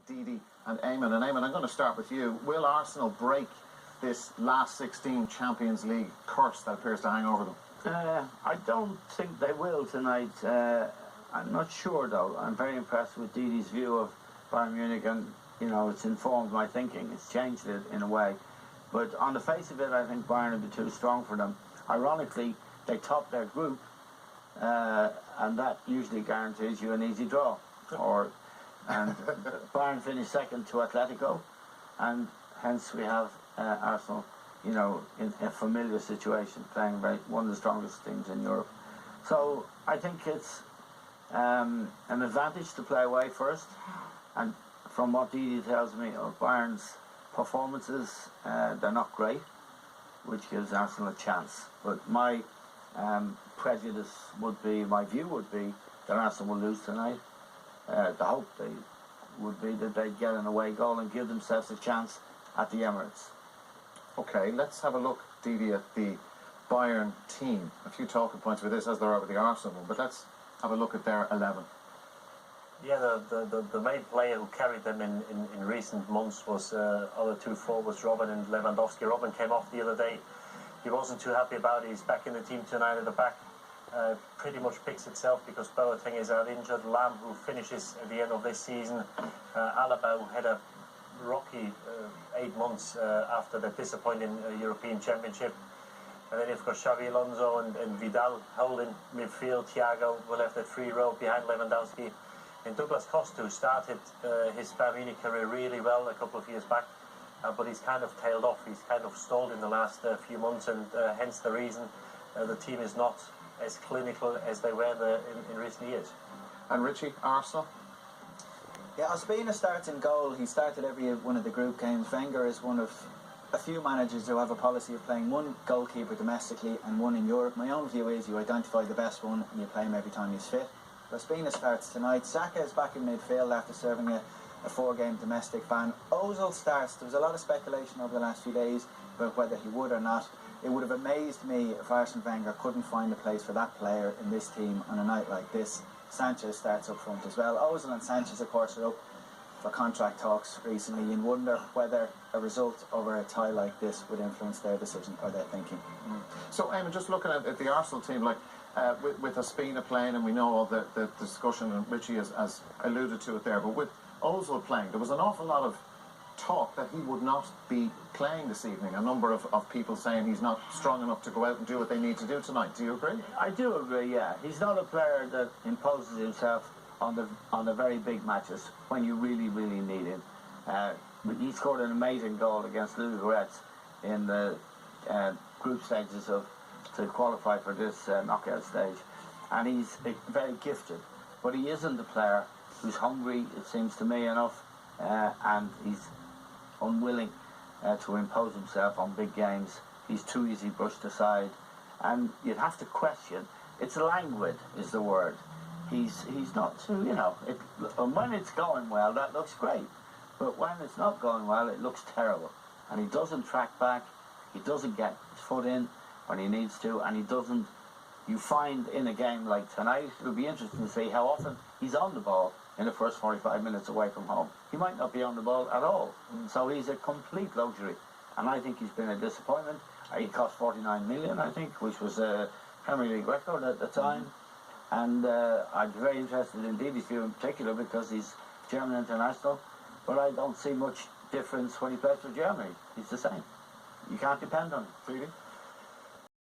Didi and Eamon. And Eamon, I'm going to start with you. Will Arsenal break this last 16 Champions League curse that appears to hang over them? I don't think they will tonight. I'm not sure, though. I'm very impressed with Didi's view of Bayern Munich, and, you know, it's informed my thinking. It's changed it in a way. But on the face of it, I think Bayern will be too strong for them. Ironically, they top their group, and that usually guarantees you an easy draw. And Bayern finished second to Atletico, and hence we have Arsenal, you know, in a familiar situation, playing one of the strongest teams in Europe. So I think it's an advantage to play away first, and from what Didi tells me of Bayern's performances, they're not great, which gives Arsenal a chance. But my prejudice would be, my view would be, that Arsenal will lose tonight. The hope would be that they'd get an away goal and give themselves a chance at the Emirates. Okay, let's have a look, Didi, at the Bayern team. A few talking points with this, as there are with the Arsenal one, but let's have a look at their 11. Yeah, the main player who carried them in recent months was other two forwards, Robben and Lewandowski. Robben came off the other day. He wasn't too happy about it. He's back in the team tonight at the back. Pretty much picks itself because Boateng is out injured. Lam, who finishes at the end of this season. Alaba, who had a rocky 8 months after the disappointing European Championship. And then you've got Xabi Alonso and Vidal holding midfield. Thiago will have that free row behind Lewandowski. And Douglas Costa, who started his Bayern Munich career really well a couple of years back, but he's kind of tailed off. He's kind of stalled in the last few months, and hence the reason the team is not as clinical as they were in recent years. And Richie, Arsenal? Yeah, Ospina starts in goal. He started every one of the group games. Wenger is one of a few managers who have a policy of playing one goalkeeper domestically and one in Europe. My own view is you identify the best one and you play him every time he's fit. Ospina starts tonight. Saka is back in midfield after serving a 4-game domestic ban. Ozil starts. There was a lot of speculation over the last few days about whether he would or not. It would have amazed me if Arsene Wenger couldn't find a place for that player in this team on a night like this. Sanchez starts up front as well. Ozil and Sanchez, of course, are up for contract talks recently, and wonder whether a result over a tie like this would influence their decision or their thinking. So, Eamon, just looking at the Arsenal team, like with Ospina playing, and we know all the discussion, and Richie has alluded to it there, but with Ozil playing, there was an awful lot of talk that he would not be playing this evening. A number of people saying he's not strong enough to go out and do what they need to do tonight. Do you agree? I do agree, yeah. He's not a player that imposes himself on the very big matches when you really, really need him. He scored an amazing goal against Ludogorets in the group stages to qualify for this knockout stage. And he's very gifted. But he isn't a player who's hungry, it seems to me, enough, and he's unwilling to impose himself on big games. He's too easy brushed aside, and you'd have to question. It's languid is the word. He's not too, you know, and when it's going well, that looks great, but when it's not going well, it looks terrible. And he doesn't track back, he doesn't get his foot in when he needs to, and he doesn't. You find in a game like tonight, it'll be interesting to see how often he's on the ball in the first 45 minutes away from home. He might not be on the ball at all. So he's a complete luxury. And I think he's been a disappointment. He cost 49 million, I think, which was a Premier League record at the time. And I'm very interested in Didi's view in particular because he's German international. But I don't see much difference when he plays for Germany. He's the same. You can't depend on him. Really?